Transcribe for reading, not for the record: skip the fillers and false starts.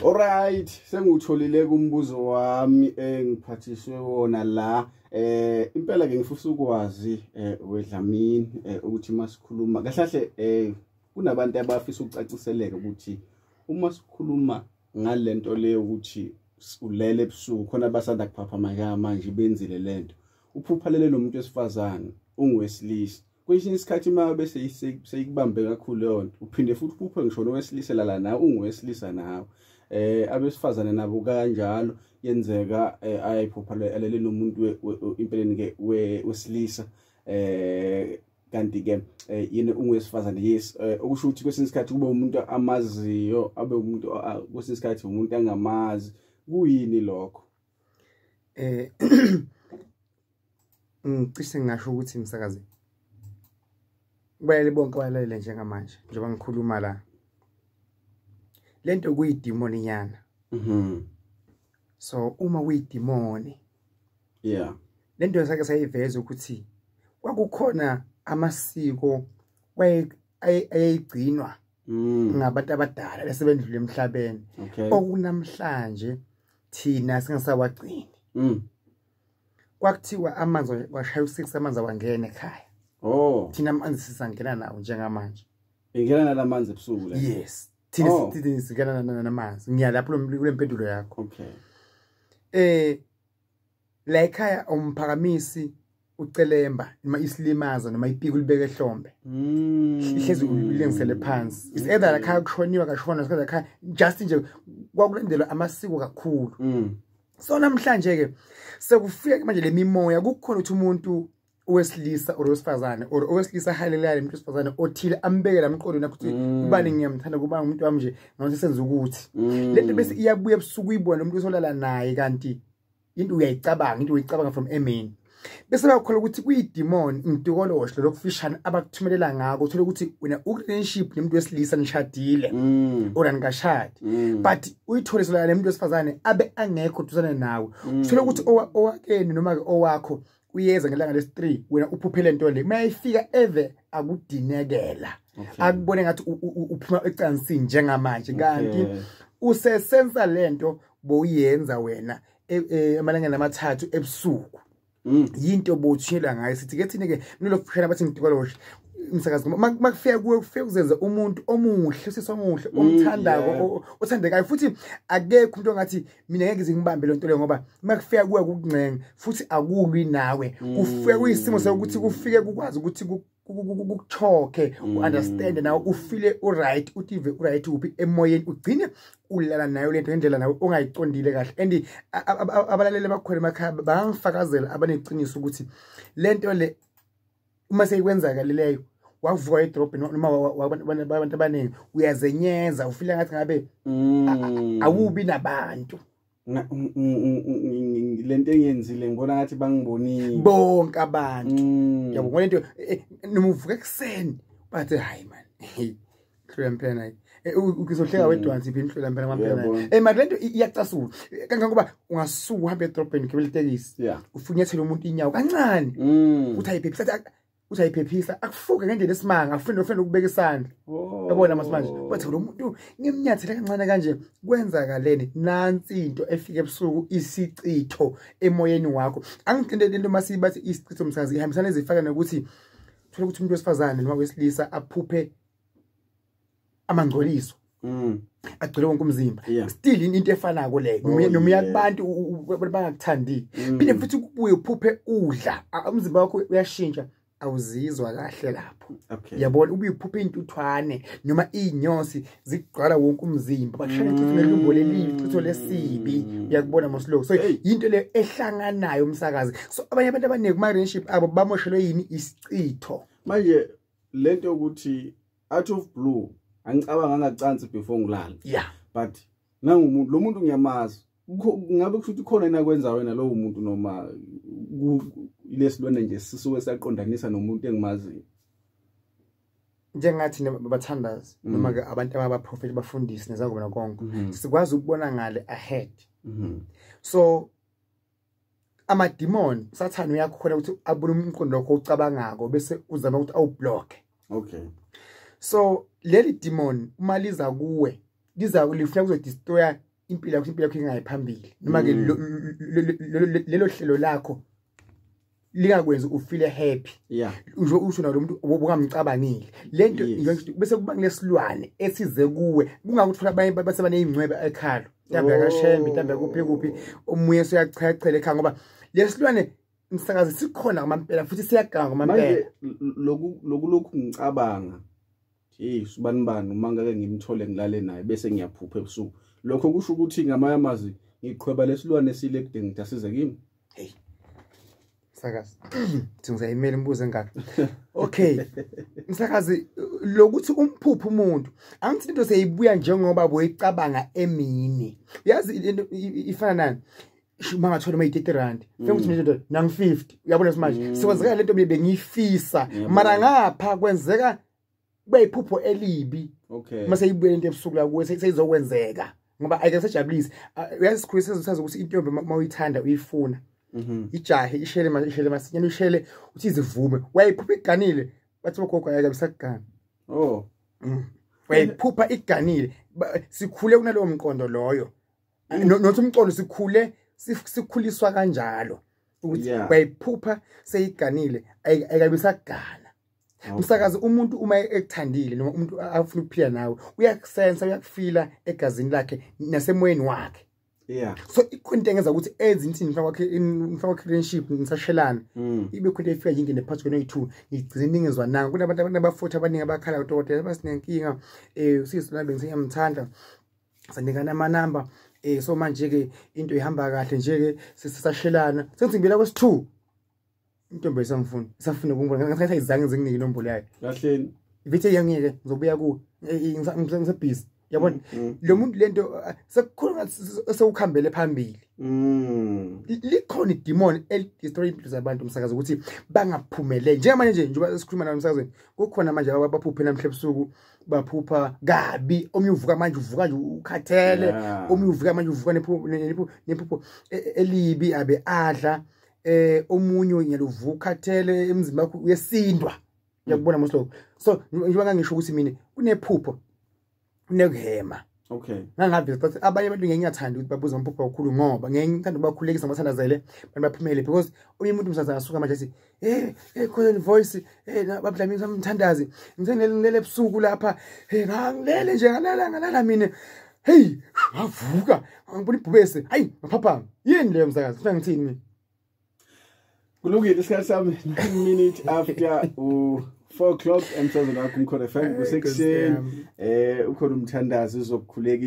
Alright, sengutholile kumbuzo wami engiphathiswe wona la. Impela ke ngifisa ukwazi wedlamini ukuthi masikhuluma kahle kunabantu abafisa ukucaciseleka ukuthi uma sikhuluma ngalento leyo ukuthi ulele ebusuku khona abasanda kuphaphama manje benzile lento. Uphuphalele nomuntu wesifazane ungowesilisa. Kwesinye isikhathi uma bese seyikubambe kakhulu yonke uphinde futhi uphuphe ngisho nowesilisa la nawe ungowesilisa nawe. Abesifazane nabo kanjalo yenzeka ayiphuphalele nomuntu impeleni ke wesilisa kanti ke yena ungowesifazane yes okusho ukuthi kwesinye isikhathi kube umuntu amaziyo abe umuntu kwesinye isikhathi umuntu angamazi kuyini lokho ngicishe ngisho ukuthi msakazi bayele bonke abalalele njengamanje njengoba ngikhuluma la lento kuyidemoni nyana so uma kuyidemoni yeah lento sake sayiveza ukuthi kwakukhona amasiko ayigcinwa ngabantu abadala lesebendlule emhlabeni okunamhlanje thina singasawagcini kwakuthiwa amanzi washaya u6 amanzi awangena ekhaya thina amanzi sisangena nawo njengamanje ingena nalamanzi ebusuku la yes thina sigana namanzi ngiyalapho kule mpendulo yakho la ekhaya umphakamisi ucelemba noma isilimaza noma ipiki libeke ehlombe ihlezi ulengisele phansi is either la ekhaya kushoniwa kashona sikhathi ekhaya just nje kwakulendelwa amasiko kakhulu so namhlanje ke sekufika manje lemimoya kukhona ukuthi umuntu owesilisa owesifazane owesilisa halelayo umuntu wesifazane othile ambeke lamqondo nakuthi ubani ngiyamthanda kuba umuntu wami nje ngathi senza ukuthi lento bese iyabuya ebusuku uyibona umuntu osolala naye kanti into uyayicabanga from emini bese bayakhola ukuthi kuyidemon intokolosho lokufishana abakuthumelela ngako uthola ukuthi wena urelationship nomuntu wesilisa nishadile oranikashadi but uyithole solala nomuntu wesifazane abe angekho duzane nawe uthola ukuthi owakeni noma ke owakho uyeza ngelanga lesi3 wena uphuphele into le mayifika eve akudinekela akubone ngathi uphuma ecansini njengamanje kanti usesenza lento boyenza wena amalanga namathathu ebusuku yinto bothiyela ngayo sithi ke thina ke nilokuphela bathi ngitikoloshe umsakazi makufika kuwe kufika kuzenza umuntu omuhle usesomuhle omthandako othandekayo futhi akekho umuntu ongathi mina ngeke ngizingibambe lento leyo ngoba makufika kuwe kukuncenga futhi akulwi nawe kufika kuyisimo sokuthi kufike kukwazi ukuthi kukuchoke understand nawe ufile right utive right uphi emoyeni ugcine ulala nayo lento ngendlela nawe ongayicondile kahle and abalalele bakhona emakhaya bangifakazela abaneqiniso ukuthi lento le uma seyikwenzaka leyo wavuka edrop noma abantu abaningi uyazenyeza ufila ngathi ngabe awubi nabantu lento engiyenzile ngibona ngathi bangibonile bonke abantu yabo lento noma uvuka ekseni bathi hayi man hlola mphela ukizohleka wedwansi iphini hlola mphela ngampela manje lento iyacasula kangangoba ungasuka uhambe edrobheni gibele itekisi ufunyathela umuntu inyawo kancane uthi ayiphephisa usayiphephisa akufuke ngendlela esimanga afuna ukubeka isandla yabona manje bathi lo muntu ngimnyathela kancane kanje kwenzakalene nansi into efika ebusuku isicitho emoyeni wakho angicinde lento masibathi isicitho msakazi ihambisana ezifaka nokuthi thola ukuthi umuntu wesifazane noma wesilisa aphuphe amangcoliso agcwele wonke umzimba still into efanako le noma yabantu bangakuthandi phinde futhi kubuye uphuphe udla umzimba wakho uyashintsha awuzizwa kahle lapho yabona ubuyiphupha intuthwane noma inyosi zigqala wonke umzimba bashaya ichitho nelumbo lelichitho lesibi uyakubona moslo so into le ehlanganayo umsakazi so abanye abantu abaningi kuma relationship abo bamoshelwe yini isicitho manje lento ukuthi out of blue angicabanga ngacansi before ngilala but nangumuntu lo muntu ngiyamazi ngabe kusho ukuthi khona enakwenza wena lo muntu noma lesilwane nje sisuke saqondanisa nomuntu engimaziyo njengathi bathandazi noma ke abantu abaprofeti bafundisi nezangoma konke sikwazi ukubona ngale ahead so amademon sathana uyakhona ukuthi abone umqondo wakho ucabangako bese uzama ukuthi awublock so leli demon uma liza kuwe lifuna ukuzodestroya impilo yakho ingayiphambili noma ke lelo hlelo lakho lingakwenza ufeel happy usho nalo umuntu obukamcabangile lento bese kuba kulesilwane esize kuwe kungakuthola abanye baseba nezingcwebe ekhalo mhlawumbe akashembe mhlawumbe kuphi omunye siyachachela ekhaya ngoba lesilwane umsakazi sikhona ngamampela futhi siyaganga ngamampela lokhu ngicabanga subani uma ngake ngimthole ngilale naye bese ngiyaphupha ebusuku lokho kusho ukuthi ngamayamazi ngiqhweba lesilwane esile kude ngidasize kimi msakazi ngizaya email imbuzo engaka okay msakazi lokuthi umphupho umuntu angithi into seyibuya njengoba boyicabanga emini yazi into ifana nani mangathola ma-30 rand futhi nje nang 50 uyabona manje sikwenzeka lento bengiyifisa mara ngapha kwenzeka beyiphupho elibi mase ibuye into ebusuku la kuwe seyizokwenzeka ngoba ayike sejabulisi uyasikhulisa usazi ukuthi intombi mawuyithanda uyifuna ijahe ishele masinyane ishele uthi izivume wayiphupha iganile bathi bogogo ayake bisakugana wayiphupha iganile sikhule kunalowo mqondo loyo nothi umqondo sikhuliswa kanjalo ukuthi wayiphupha seyiganile ayikabisagana umsakazi umuntu uma ekuthandile noma umuntu afuna ukuphila nawe uyakusensa uyakufila egazini lakhe nasemoyeni wakhe so ikhonto engenza ukuthi ezinthini mfaka friendship ngisashelana ibe khonto efika yingene phakathi kwenu ngigcine ningezwa nanga kunabantu abafutha abaningi abakhala udokotela basinenkinga usisona bengisiyamthanda sanikana amanamba so manje ke into ihamba kahle nje ke sisashelana sengizimbela kwesi2 intombi esangifuna isafuna ukungibona ngathi ayizange ngizinike inombolo yakhe kahleni ivithi yangeke ngizobuya ku ngisebhizi yabona lo muntu lento sekukhona sewukhambele phambili likhona idemon elidestroy impilo zabantu umsakazi ukuthi bangaphumeleli njengamanje njengoba sikhuluma nayo umsakazweni kukhona manje abaphuphe namhla ebusuku baphupha kabi omnye uvuka manje uvuka nje ukhathele omnye uvuka manje uvuka nephupho elibi abe adla omunye ngiyaluvuka ukhathele emzimba wakho uyesindwa uyakubona moslo so njengoba ngisho ukuthi mina kunephupho kunekuhema ngangabe but abanye abantu ngiyathanda ukuthi babuze umphupho kakhulu ngoba ngiyithanda ukubakhulekisa ngabathandazele abantu baphumele because omunye umuntu umsazana asuka manje athi khona voice babudlamini samthandazi ngizengilele ebusuku lapha ngangilele nje ngalala mina ngavuka ngibona ibhubese hayi ngaphaphama yini leyo msakazi ufuna ngithini mina kulungile isikhathi sami 9 minutes after 4 o'clock emsazweni wakho umkhona FM ku6 ukhona umthandazi uzokukhuleka